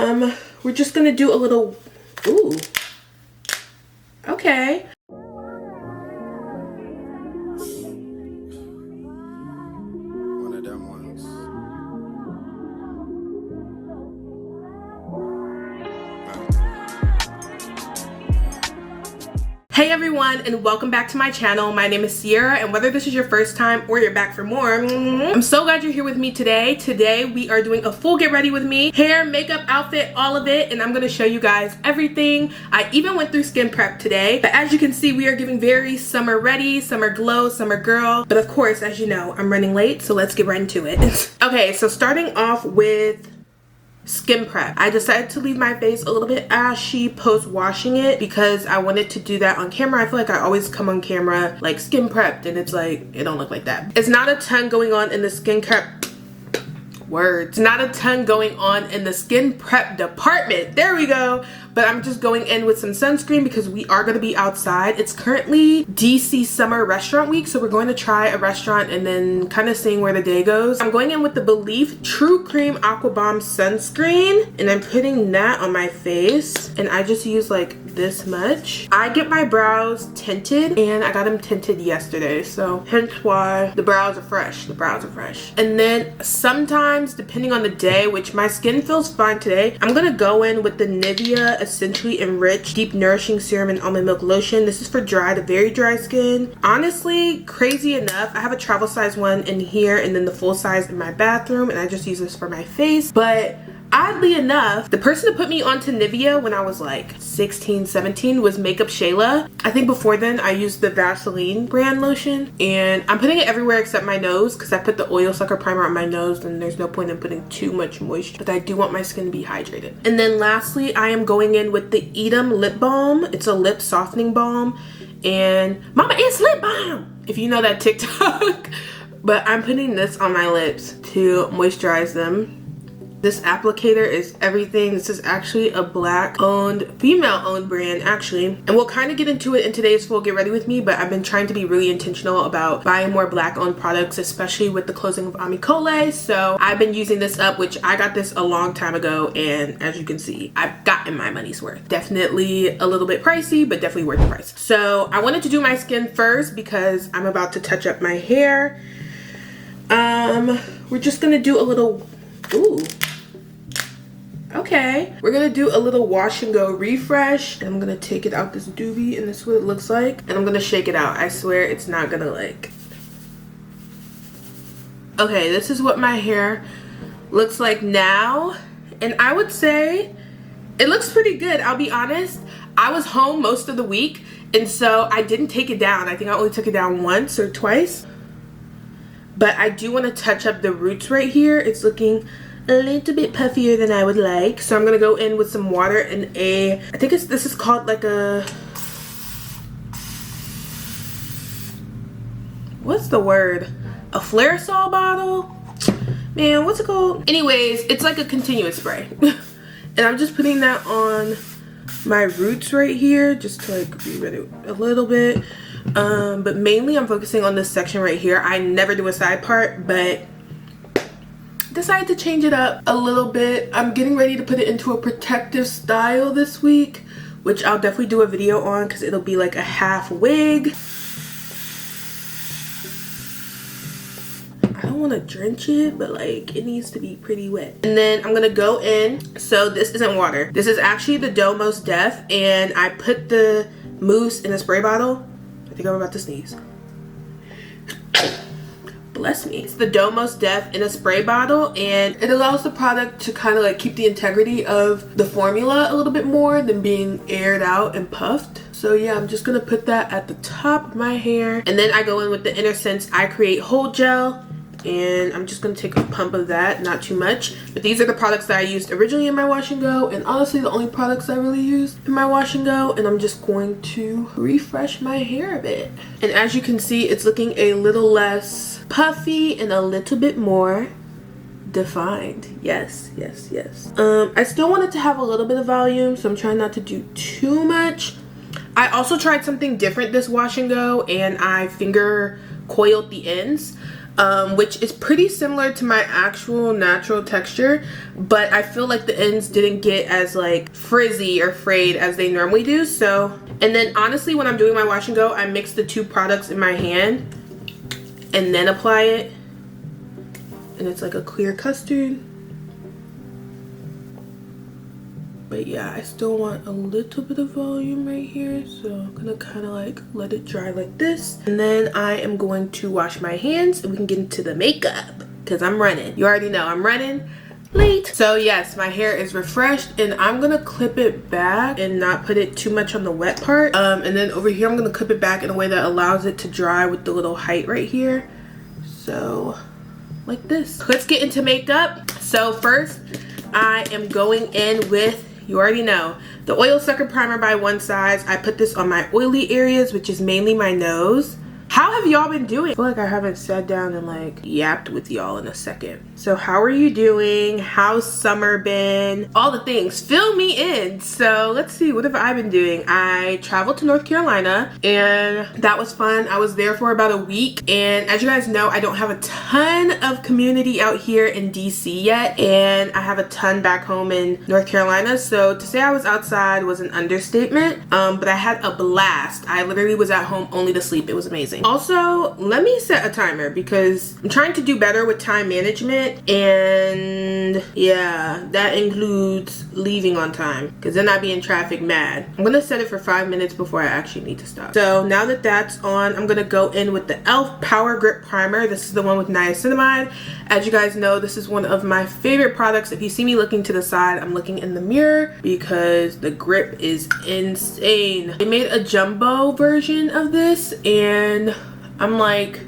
We're just gonna do a little, ooh, okay. One of them ones. Hey everyone, and welcome back to my channel. My name is Sierra, and whether this is your first time or you're back for more, I'm so glad you're here with me today. Today we are doing a full get ready with me. Hair, makeup, outfit, all of it, and I'm gonna show you guys everything. I even went through skin prep today, but as you can see, we are giving very summer ready, summer glow, summer girl. But of course, as you know, I'm running late, so let's get right into it. Okay, so starting off with skin prep. I decided to leave my face a little bit ashy post washing it because I wanted to do that on camera. I feel like I always come on camera like skin prepped and it's like, it don't look like that. It's not a ton going on in the skin prep not a ton going on in the skin prep department. There we go. But I'm just going in with some sunscreen because we are going to be outside. It's currently DC summer restaurant week, so we're going to try a restaurant and then kind of seeing where the day goes. I'm going in with the Belif True Cream Aqua Bomb sunscreen, and I'm putting that on my face, and I just use like this much. I get my brows tinted, and I got them tinted yesterday, so hence why the brows are fresh. The brows are fresh. And then sometimes, depending on the day, which my skin feels fine today, I'm gonna go in with the Nivea Essentially Enriched Deep Nourishing Serum and Almond Milk Lotion. This is for dry to very dry skin. Honestly, crazy enough, I have a travel size one in here and then the full size in my bathroom, and I just use this for my face. But oddly enough, the person that put me onto Nivea when I was like 16, 17 was Makeup Shayla. I think before then I used the Vaseline brand lotion, and I'm putting it everywhere except my nose because I put the oil sucker primer on my nose and there's no point in putting too much moisture, but I do want my skin to be hydrated. And then lastly, I am going in with the 𝐬𝐸𝐸 lip balm. It's a lip softening balm, and mama, it's lip balm if you know that TikTok. But I'm putting this on my lips to moisturize them. This applicator is everything. This is actually a black owned, female owned brand actually. And we'll kind of get into it in today's full get ready with me, but I've been trying to be really intentional about buying more black owned products, especially with the closing of 𝐬𝐸𝐾. So I've been using this up, which I got this a long time ago. And as you can see, I've gotten my money's worth. Definitely a little bit pricey, but definitely worth the price. So I wanted to do my skin first because I'm about to touch up my hair. We're just gonna do a little, ooh. Okay, we're gonna do a little wash and go refresh, and I'm gonna take it out this doobie, and this is what it looks like, and I'm gonna shake it out. I swear it's not gonna like. Okay, this is what my hair looks like now, and I would say it looks pretty good. I'll be honest, I was home most of the week, and so I didn't take it down. I think I only took it down once or twice, but I do want to touch up the roots right here. It's looking a little bit puffier than I would like, so I'm gonna go in with some water and I think this is called like a, what's the word, a Flairosol bottle, man, what's it called? Anyways, it's like a continuous spray. And I'm just putting that on my roots right here just to like read it a little bit, but mainly I'm focusing on this section right here. I never do a side part, but decided to change it up a little bit. I'm getting ready to put it into a protective style this week, which I'll definitely do a video on because it'll be like a half wig. I don't want to drench it, but like it needs to be pretty wet. And then I'm gonna go in, so this isn't water, this is actually the Domos Def, and I put the mousse in a spray bottle. I think I'm about to sneeze. Bless me. It's the Domos Def in a spray bottle, and it allows the product to kind of like keep the integrity of the formula a little bit more than being aired out and puffed. So yeah, I'm just gonna put that at the top of my hair, and then I go in with the InnerSense I Create Hold Gel, and I'm just gonna take a pump of that, not too much. But these are the products that I used originally in my wash and go, and honestly the only products I really used in my wash and go, and I'm just going to refresh my hair a bit. And as you can see, it's looking a little less puffy and a little bit more defined. Yes, yes, yes. I still want it to have a little bit of volume, so I'm trying not to do too much. I also tried something different this wash and go, and I finger coiled the ends. which is pretty similar to my actual natural texture, but I feel like the ends didn't get as like frizzy or frayed as they normally do. So, and then honestly, when I'm doing my wash and go, I mix the two products in my hand and then apply it, and it's like a clear custard. But yeah, I still want a little bit of volume right here, so I'm gonna kind of like let it dry like this, and then I am going to wash my hands and we can get into the makeup because I'm running. You already know I'm running late. So yes, my hair is refreshed, and I'm gonna clip it back and not put it too much on the wet part, and then over here I'm gonna clip it back in a way that allows it to dry with the little height right here, so like this. Let's get into makeup. So first I am going in with, you already know, the Oil Sucker Primer by One Size. I put this on my oily areas, which is mainly my nose. How have y'all been doing? I feel like I haven't sat down and like yapped with y'all in a second. So how are you doing? How's summer been? All the things. Fill me in. So let's see, what have I been doing? I traveled to North Carolina and that was fun. I was there for about a week, and as you guys know, I don't have a ton of community out here in DC yet, and I have a ton back home in North Carolina. So to say I was outside was an understatement, but I had a blast. I literally was at home only to sleep. It was amazing. Also, let me set a timer because I'm trying to do better with time management, and yeah, that includes leaving on time because then I'd be in traffic mad. I'm gonna set it for 5 minutes before I actually need to stop. So now that that's on, I'm gonna go in with the e.l.f. Power Grip Primer. This is the one with niacinamide. As you guys know, this is one of my favorite products. If you see me looking to the side, I'm looking in the mirror because the grip is insane. They made a jumbo version of this, and I'm like,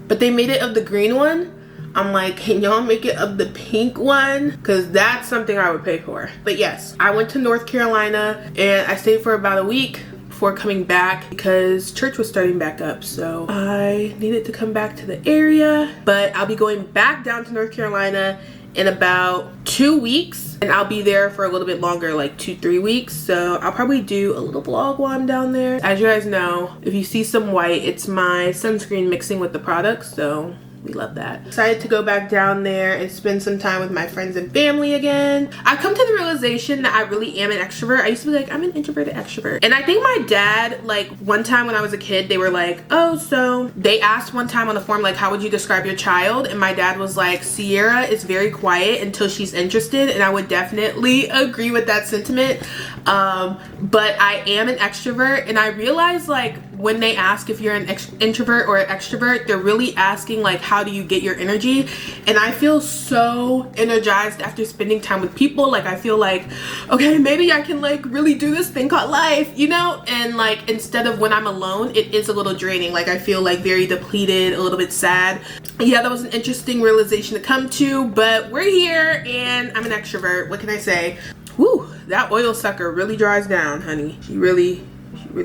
but they made it of the green one. I'm like, can y'all make it of the pink one? Because that's something I would pay for. But yes, I went to North Carolina and I stayed for about a week before coming back because church was starting back up. So I needed to come back to the area, but I'll be going back down to North Carolina in about 2 weeks, and I'll be there for a little bit longer, like 2-3 weeks. So I'll probably do a little vlog while I'm down there. As you guys know, if you see some white, it's my sunscreen mixing with the products, so we love that. Decided to go back down there and spend some time with my friends and family again. I've come to the realization that I really am an extrovert. I used to be like, I'm an introverted extrovert. And I think my dad, like one time when I was a kid, they were like, oh, so they asked one time on the form, like, how would you describe your child? And my dad was like, Sierra is very quiet until she's interested. And I would definitely agree with that sentiment. But I am an extrovert, and I realized like when they ask if you're an introvert or an extrovert, they're really asking like, how do you get your energy? And I feel so energized after spending time with people. Like I feel like, okay, maybe I can like really do this thing called life, you know? And like instead of when I'm alone, it is a little draining. Like I feel like very depleted, a little bit sad. Yeah, that was an interesting realization to come to, but we're here and I'm an extrovert. What can I say? Woo, that oil sucker really dries down, honey. She really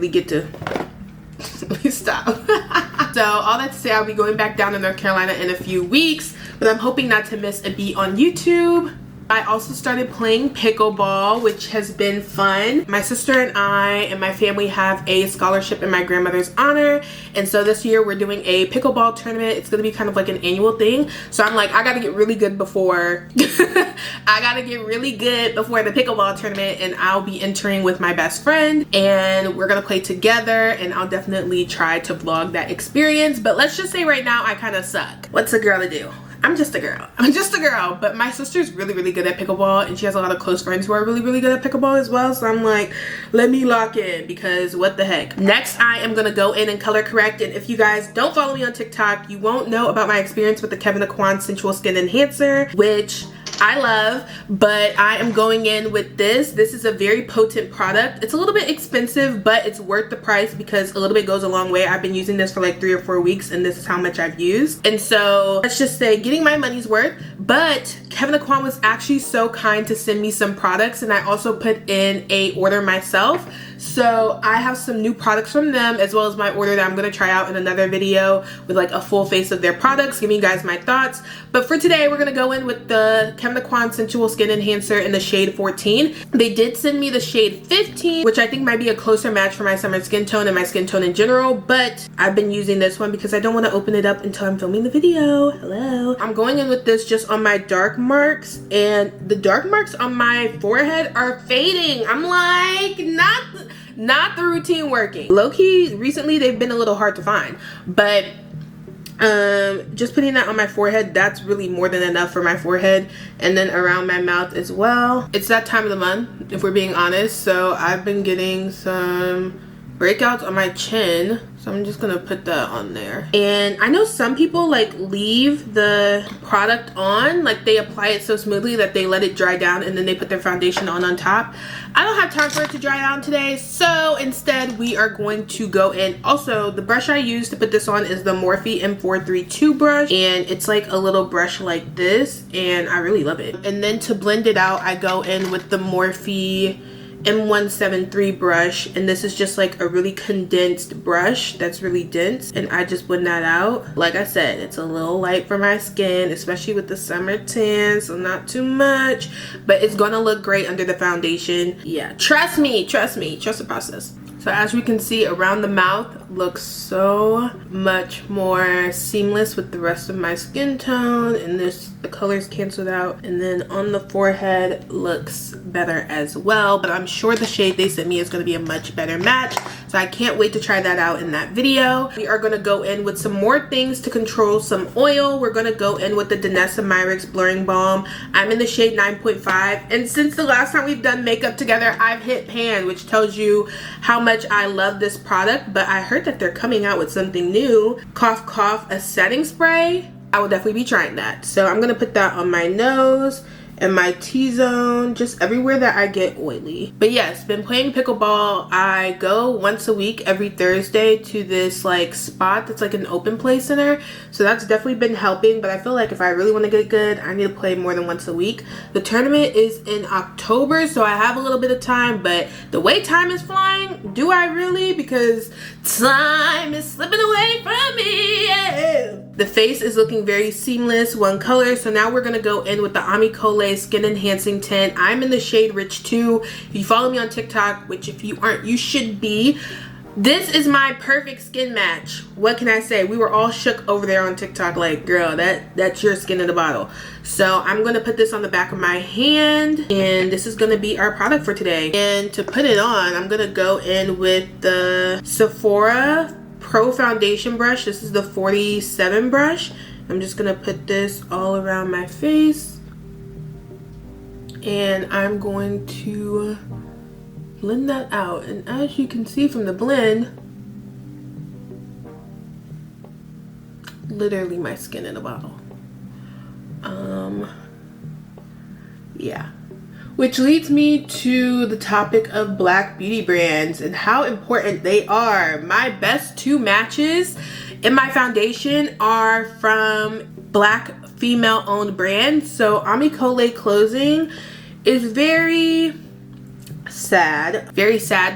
get to let me stop. So all that to say, I'll be going back down to North Carolina in a few weeks, but I'm hoping not to miss a beat on YouTube. I also started playing pickleball, which has been fun. My sister and I and my family have a scholarship in my grandmother's honor, and so this year we're doing a pickleball tournament. It's gonna be kind of like an annual thing. So I'm like, I gotta get really good before I gotta get really good before the pickleball tournament, and I'll be entering with my best friend and we're gonna play together, and I'll definitely try to vlog that experience. But let's just say right now I kind of suck. What's a girl to do? I'm just a girl. I'm just a girl. But my sister's really good at pickleball, and she has a lot of close friends who are really good at pickleball as well. So I'm like, let me lock in because what the heck. Next, I am gonna go in and color correct. And if you guys don't follow me on TikTok, you won't know about my experience with the Kevyn Aucoin Sensual Skin Enhancer, which I love, but I am going in with this. This is a very potent product. It's a little bit expensive, but it's worth the price because a little bit goes a long way. I've been using this for like 3 or 4 weeks, and this is how much I've used. And so let's just say getting my money's worth. But Kevyn Aucoin was actually so kind to send me some products, and I also put in a order myself. So I have some new products from them, as well as my order that I'm going to try out in another video with like a full face of their products, giving you guys my thoughts. But for today, we're going to go in with the Kem Naquan Sensual Skin Enhancer in the shade 14. They did send me the shade 15, which I think might be a closer match for my summer skin tone and my skin tone in general, but I've been using this one because I don't want to open it up until I'm filming the video. Hello. I'm going in with this just on my dark marks, and the dark marks on my forehead are fading. I'm like, not the routine working. Low-key, recently they've been a little hard to find, but just putting that on my forehead, that's really more than enough for my forehead, and then around my mouth as well. It's that time of the month, if we're being honest, so I've been getting some breakouts on my chin, so I'm just gonna put that on there. And I know some people like leave the product on, like they apply it so smoothly that they let it dry down and then they put their foundation on top. I don't have time for it to dry down today, so instead we are going to go in. Also, the brush I use to put this on is the Morphe M432 brush, and it's like a little brush like this, and I really love it. And then to blend it out, I go in with the Morphe M173 brush, and this is just like a really condensed brush that's really dense, and I just blend that out. Like I said, it's a little light for my skin, especially with the summer tan, so not too much, but it's gonna look great under the foundation. Yeah, trust me, trust the process. So as you can see, around the mouth looks so much more seamless with the rest of my skin tone, and the colors canceled out, and then on the forehead looks better as well. But I'm sure the shade they sent me is going to be a much better match, so I can't wait to try that out in that video. We are going to go in with some more things to control some oil. We're going to go in with the Danessa Myricks Blurring Balm. I'm in the shade 9.5, and since the last time we've done makeup together, I've hit pan, which tells you how much I love this product. But I heard that they're coming out with something new, Cough Cough, a setting spray. I will definitely be trying that. So I'm gonna put that on my nose and my T-zone, just everywhere that I get oily. But yes, been playing pickleball. I go once a week every Thursday to this like spot that's like an open play center, so that's definitely been helping. But I feel like if I really want to get good, I need to play more than once a week. The tournament is in October, so I have a little bit of time, but the way time is flying, do I really? Because time is slipping away from me. Yeah. The face is looking very seamless, one color. So now we're gonna go in with the 𝐬𝐸𝐸 Skin Enhancing Tint. I'm in the shade Rich 2. If you follow me on TikTok, which if you aren't, you should be, this is my perfect skin match. What can I say? We were all shook over there on TikTok, like, girl, that's your skin in the bottle. So I'm gonna put this on the back of my hand, and this is gonna be our product for today. And to put it on, I'm gonna go in with the SEPHORA Pro Foundation brush. This is the 47 brush. I'm just gonna put this all around my face, and I'm going to blend that out. And as you can see from the blend, literally my skin in a bottle. Yeah. Which leads me to the topic of Black beauty brands and how important they are. My best two matches in my foundation are from Black female owned brands. So 𝐬𝐸𝐸 Clothing is very sad,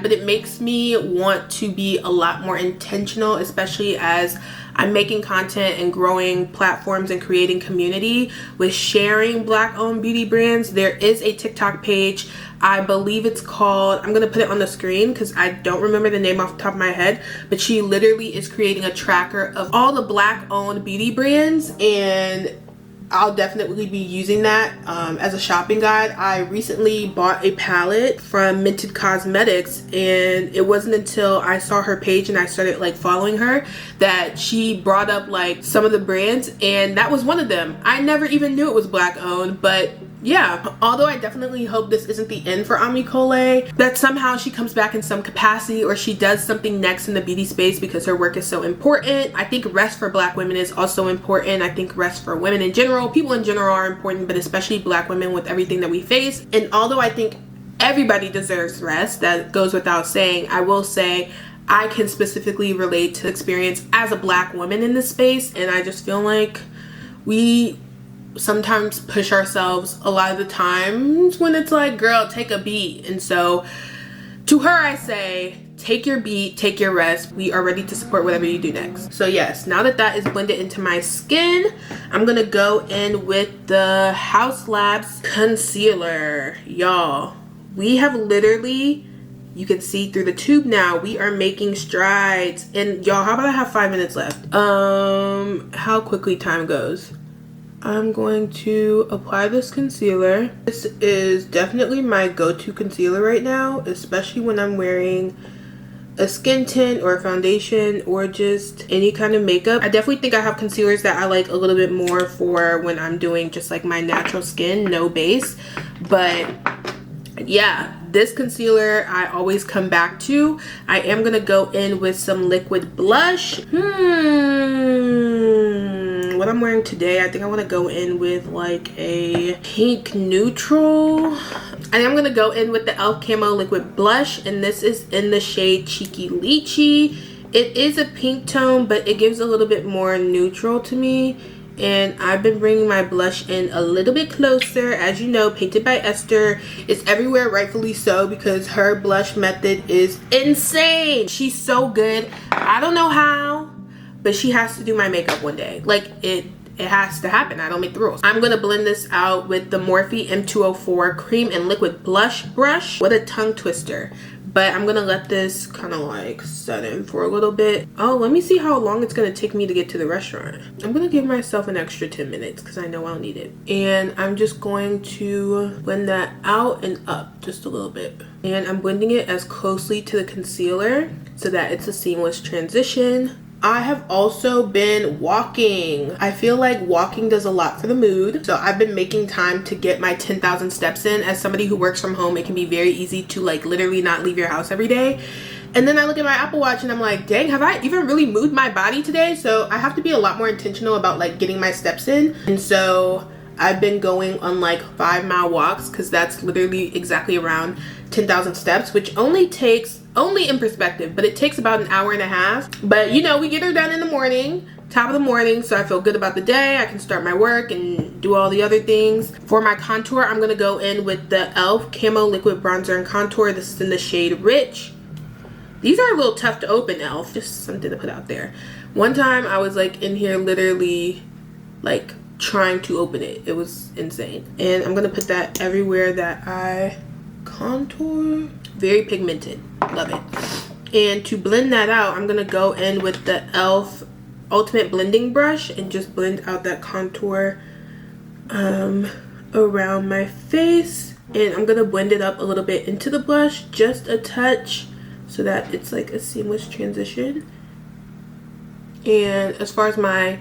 but it makes me want to be a lot more intentional, especially as I'm making content and growing platforms and creating community with sharing Black owned beauty brands. There is a TikTok page, I believe it's called, I'm gonna put it on the screen because I don't remember the name off the top of my head, but she literally is creating a tracker of all the Black owned beauty brands, and I'll definitely be using that as a shopping guide. I recently bought a palette from Mented Cosmetics, and it wasn't until I saw her page and I started like following her that she brought up like some of the brands, and that was one of them. I never even knew it was Black owned, but yeah, although I definitely hope this isn't the end for 𝐬𝐸𝐸, that somehow she comes back in some capacity or she does something next in the beauty space, because her work is so important. I think rest for Black women is also important. I think rest for women in general, people in general, are important, but especially Black women with everything that we face. And although I think everybody deserves rest, that goes without saying, I will say I can specifically relate to the experience as a Black woman in this space, and I just feel like we sometimes push ourselves a lot of the times when it's like, girl, take a beat. And so To her, I say, take your beat, take your rest. We are ready to support whatever you do next. So yes, now that that is blended into my skin, I'm gonna go in with the Haus Labs concealer. Y'all, we have literally, you can see through the tube now, we are making strides. And y'all, how about I have 5 minutes left? How quickly time goes. I'm going to apply this concealer. This is definitely my go-to concealer right now, especially when I'm wearing a skin tint or a foundation or just any kind of makeup. I definitely think I have concealers that I like a little bit more for when I'm doing just like my natural skin, no base. But yeah, this concealer I always come back to. I am gonna go in with some liquid blush. What I'm wearing today, I think I want to go in with like a pink neutral. I am going to go in with the e.l.f. Camo liquid blush, and this is in the shade Cheeky Lychee. It is a pink tone, but it gives a little bit more neutral to me. And I've been bringing my blush in a little bit closer. As you know, Painted by Esther is everywhere, rightfully so, because her blush method is insane. She's so good. I don't know how, but she has to do my makeup one day. Like, it has to happen. I don't make the rules. I'm gonna blend this out with the Morphe M204 cream and liquid blush brush with a tongue twister. But I'm gonna let this kind of like set in for a little bit. Oh, let me see how long it's gonna take me to get to the restaurant. I'm gonna give myself an extra 10 minutes because I know I'll need it. And I'm just going to blend that out and up just a little bit. And I'm blending it as closely to the concealer so that it's a seamless transition. I have also been walking. I feel like walking does a lot for the mood. So I've been making time to get my 10,000 steps in. As somebody who works from home, it can be very easy to like literally not leave your house every day. And then I look at my Apple Watch and I'm like, dang, have I even really moved my body today? So I have to be a lot more intentional about like getting my steps in. And so I've been going on like 5-mile walks because that's literally exactly around 10,000 steps, which only takes, only in perspective, but it takes about an hour and a half. But you know, we get her done in the morning, top of the morning, so I feel good about the day. I can start my work and do all the other things. For my contour, I'm gonna go in with the e.l.f. Camo Liquid Bronzer and Contour. This is in the shade Rich. These are a little tough to open, e.l.f., just something to put out there. One time I was like in here literally like trying to open it. It was insane. And I'm gonna put that everywhere that I contour. Very pigmented, love it. And to blend that out, I'm gonna go in with the e.l.f. Ultimate Blending Brush and just blend out that contour around my face. And I'm gonna blend it up a little bit into the blush, just a touch, so that it's like a seamless transition. And as far as my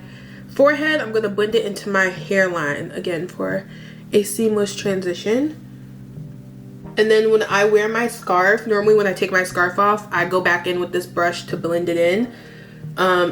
forehead, I'm gonna blend it into my hairline again for a seamless transition. And then when I wear my scarf, normally when I take my scarf off, I go back in with this brush to blend it in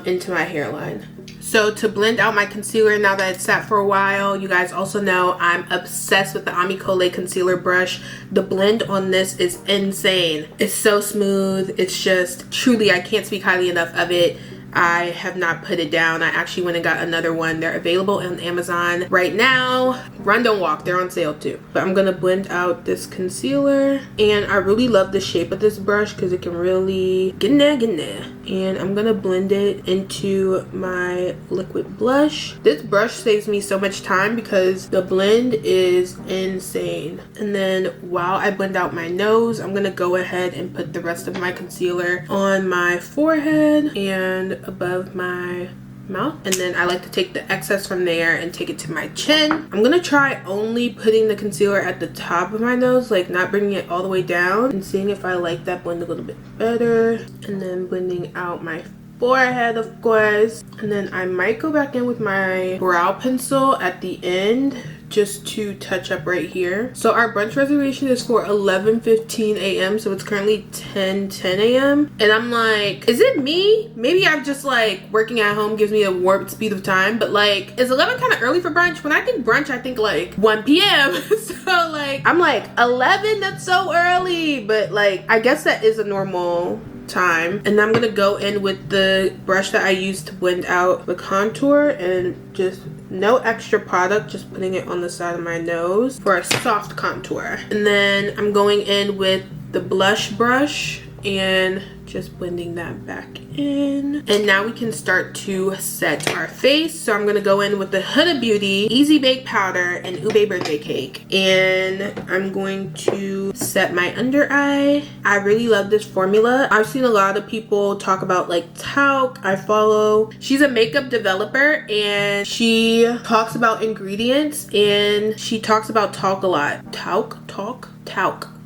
into my hairline. So to blend out my concealer, now that it's sat for a while, you guys also know I'm obsessed with the 𝐬𝐸 concealer brush. The blend on this is insane. It's so smooth. It's just truly, I can't speak highly enough of it. I have not put it down. I actually went and got another one. They're available on Amazon right now. Run Don't Walk, they're on sale too. But I'm gonna blend out this concealer, and I really love the shape of this brush because it can really get in there. And I'm gonna blend it into my liquid blush. This brush saves me so much time because the blend is insane. And then while I blend out my nose, I'm gonna go ahead and put the rest of my concealer on my forehead and above my mouth. And then I like to take the excess from there and take it to my chin. I'm gonna try only putting the concealer at the top of my nose, like not bringing it all the way down, and seeing if I like that blend a little bit better. And then blending out my forehead, of course. And then I might go back in with my brow pencil at the end just to touch up right here. So our brunch reservation is for 11:15 a.m. so it's currently 10:10 a.m. and I'm like, is it me? Maybe I'm just like working at home gives me a warped speed of time, but like, is 11 kind of early for brunch? When I think brunch, I think like 1 p.m. So like, I'm like 11, that's so early, but like I guess that is a normal time. And I'm gonna go in with the brush that I used to blend out the contour, and just no extra product, just putting it on the side of my nose for a soft contour. And then I'm going in with the blush brush and just blending that back in. And now we can start to set our face. So I'm gonna go in with the Huda Beauty Easy Bake Powder and 𝐬𝐩 birthday cake, and I'm going to set my under eye. I really love this formula. I've seen a lot of people talk about like 𝐸. I follow, she's a makeup developer and she talks about ingredients, and she talks about talc a lot. Talc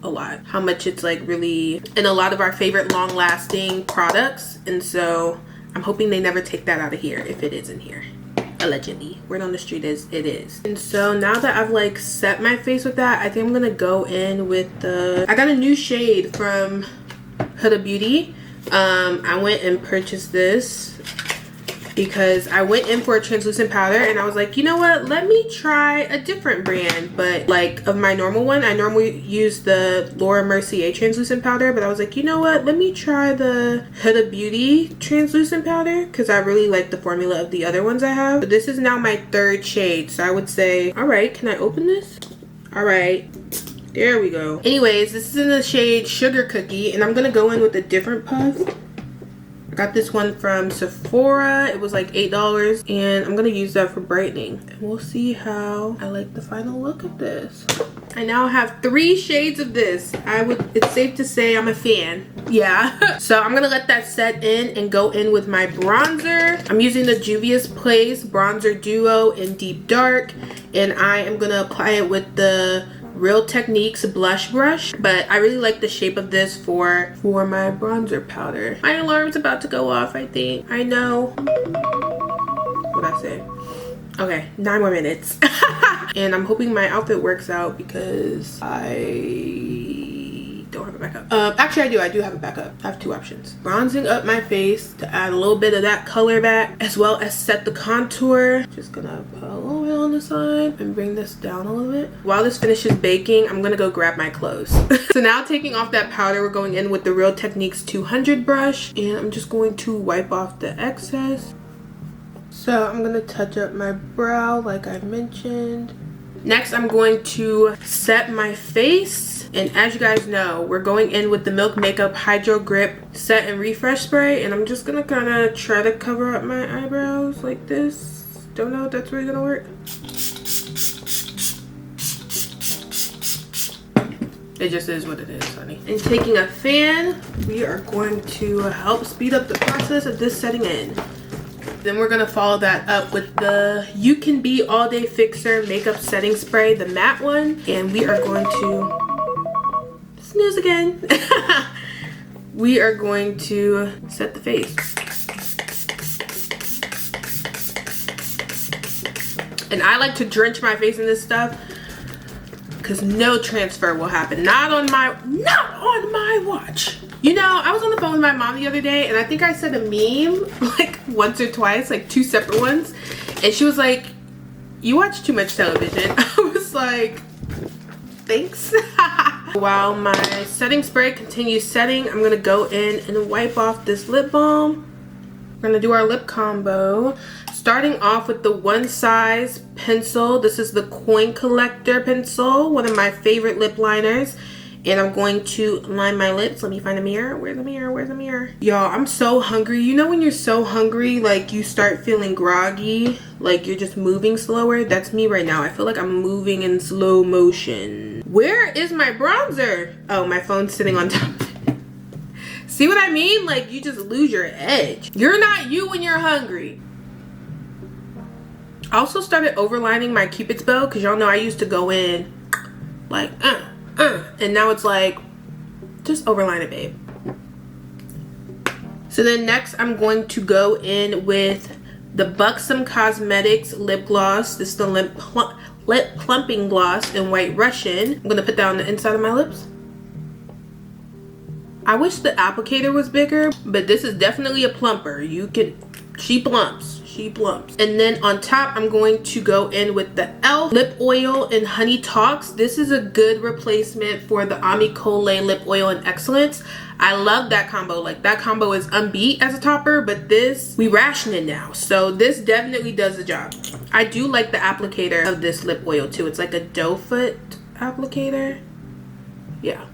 a lot, how much it's like really in a lot of our favorite long lasting products. And so I'm hoping they never take that out of here, if it is in here. Allegedly, word on the street is it is. And so now that I've like set my face with that, I think I'm gonna go in with the, I got a new shade from Huda Beauty. I went and purchased this because I went in for a translucent powder and I was like, you know what, let me try a different brand, but like of my normal one. I normally use the Laura Mercier translucent powder, but I was like, you know what, let me try the Huda Beauty translucent powder because I really like the formula of the other ones I have. But this is now my third shade, so I would say, all right, can I open this? All right, there we go. Anyways, this is in the shade Sugar Cookie, and I'm gonna go in with a different puff. I got this one from Sephora. It was like $8, and I'm gonna use that for brightening. And we'll see how I like the final look of this. I now have 3 shades of this. It's safe to say I'm a fan. Yeah. So I'm gonna let that set in and go in with my bronzer. I'm using the Juvia's Place Bronzer Duo in Deep Dark, and I am gonna apply it with the Real Techniques blush brush, but I really like the shape of this for my bronzer powder. My alarm's about to go off, I think. I know. What'd I say? Okay, 9 more minutes. And I'm hoping my outfit works out because I don't have a backup. Actually I do have a backup. I have 2 options. Bronzing up my face to add a little bit of that color back, as well as set the contour. Just gonna put a little bit on the side and bring this down a little bit. While this finishes baking, I'm gonna go grab my clothes. So now, taking off that powder, we're going in with the Real Techniques 200 brush, and I'm just going to wipe off the excess. So I'm gonna touch up my brow like I mentioned. Next, I'm going to set my face. And as you guys know, we're going in with the Milk Makeup Hydro Grip Set and Refresh Spray. And I'm just gonna kind of try to cover up my eyebrows like this. Don't know if that's really gonna work. It just is what it is, honey. And taking a fan, we are going to help speed up the process of this setting in. Then we're gonna follow that up with the You Can Be All Day Fixer Makeup Setting Spray, the matte one. And we are going to, snooze again. We are going to set the face. And I like to drench my face in this stuff because no transfer will happen. Not on my watch. You know, I was on the phone with my mom the other day, and I think I said a meme like once or twice, like 2 separate ones. And she was like, you watch too much television. I was like, thanks. While my setting spray continues setting, I'm gonna go in and wipe off this lip balm. We're gonna do our lip combo. Starting off with the One Size pencil. This is the Coin Collector pencil, one of my favorite lip liners. And I'm going to line my lips. Let me find a mirror. Where's the mirror? Where's the mirror? Y'all, I'm so hungry. You know when you're so hungry, like you start feeling groggy, like you're just moving slower? That's me right now. I feel like I'm moving in slow motion. Where is my bronzer? Oh, my phone's sitting on top of it. See what I mean? Like you just lose your edge. You're not you when you're hungry. I also started overlining my Cupid's bow because y'all know I used to go in like, and now it's like, just overline it, babe. So then next I'm going to go in with the Buxom Cosmetics lip gloss. This is the lip plumping gloss in White Russian. I'm gonna put that on the inside of my lips. I wish the applicator was bigger, but this is definitely a plumper. She plumps. She plumps. And then on top, I'm going to go in with the e.l.f. lip oil in Honey Talks. This is a good replacement for the 𝐬𝐸𝐾 lip oil in Excellence. I love that combo. Like that combo is unbeat as a topper, but this, we ration it now. So this definitely does the job. I do like the applicator of this lip oil too. It's like a doe foot applicator. Yeah.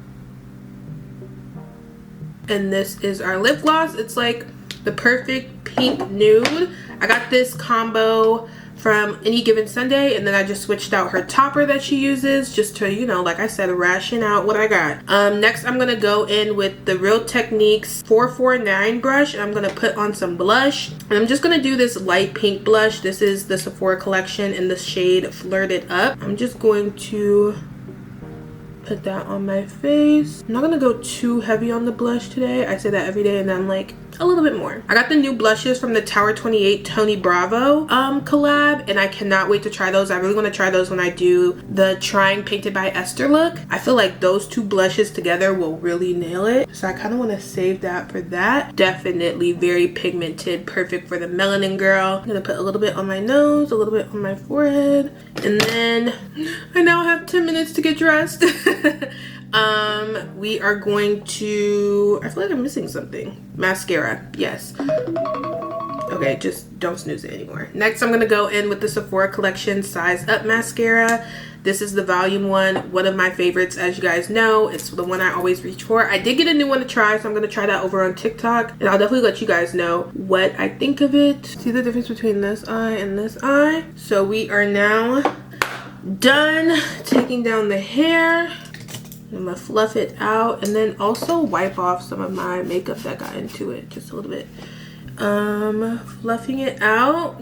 And this is our lip gloss. It's like the perfect pink nude. I got this combo from Any Given Sunday, and then I just switched out her topper that she uses just to, you know, like I said, ration out what I got. Next I'm gonna go in with the Real Techniques 449 brush, and I'm gonna put on some blush, and I'm just gonna do this light pink blush. This is the Sephora collection in the shade Flirted Up. I'm just going to put that on my face. I'm not gonna go too heavy on the blush today. I say that every day, and then like a little bit more. I got the new blushes from the Tower 28 Tony Bravo collab, and I cannot wait to try those. I really want to try those when I do the Trying Painted by Esther look. I feel like those two blushes together will really nail it, so I kind of want to save that for that. Definitely very pigmented, perfect for the melanin girl. I'm gonna put a little bit on my nose, a little bit on my forehead, and then I now have 10 minutes to get dressed. We are going to, I feel like I'm missing something. Mascara, yes. Okay, just don't snooze it anymore. Next, I'm gonna go in with the Sephora collection Size Up mascara. This is the volume one of my favorites, as you guys know. It's the one I always reach for. I did get a new one to try, so I'm gonna try that over on TikTok, and I'll definitely let you guys know what I think of it. See the difference between this eye and this eye? So we are now done taking down the hair. I'm gonna fluff it out and then also wipe off some of my makeup that got into it just a little bit. Fluffing it out.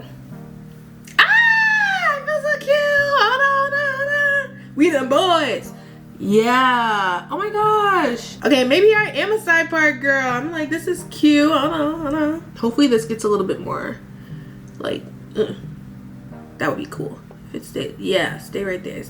Ah, it feels so cute. Hold on. We the boys. Yeah. Oh my gosh. Okay, maybe I am a side part girl. I'm like, this is cute. Hold on. Hopefully this gets a little bit more like, that would be cool. If it stayed, yeah, stay right there.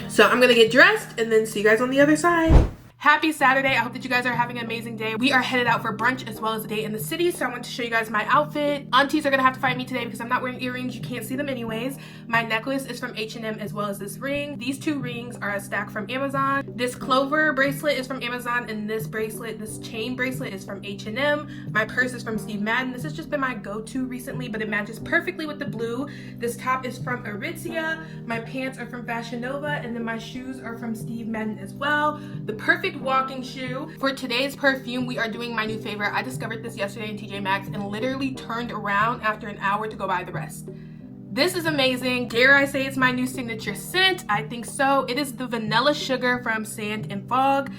So I'm gonna get dressed and then see you guys on the other side. Happy Saturday. I hope that you guys are having an amazing day. We are headed out for brunch as well as a day in the city, so I want to show you guys my outfit. Aunties are gonna have to fight me today because I'm not wearing earrings. You can't see them anyways. My necklace is from H&M as well as this ring. These two rings are a stack from Amazon. This clover bracelet is from Amazon, and this chain bracelet is from H&M. My purse is from Steve Madden. This has just been my go-to recently, but it matches perfectly with the blue. This top is from Aritzia. My pants are from Fashion Nova, and then my shoes are from Steve Madden as well. The perfect walking shoe. For today's perfume, we are doing my new favorite. I discovered this yesterday in TJ Maxx and literally turned around after an hour to go buy the rest. This is amazing. Dare I say it's my new signature scent? I think so. It is the Vanilla Sugar from Sand and Fog.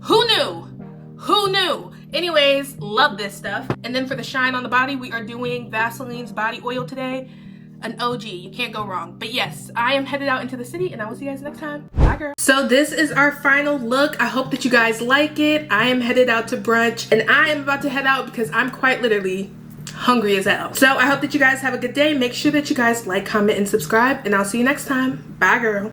Who knew? Anyways, love this stuff. And then for the shine on the body, we are doing Vaseline's body oil today. An OG, you can't go wrong. But yes, I am headed out into the city, and I will see you guys next time. Bye, girl. So this is our final look. I hope that you guys like it. I am headed out to brunch, and I am about to head out because I'm quite literally hungry as hell. So I hope that you guys have a good day. Make sure that you guys like, comment, and subscribe, and I'll see you next time. Bye, girl.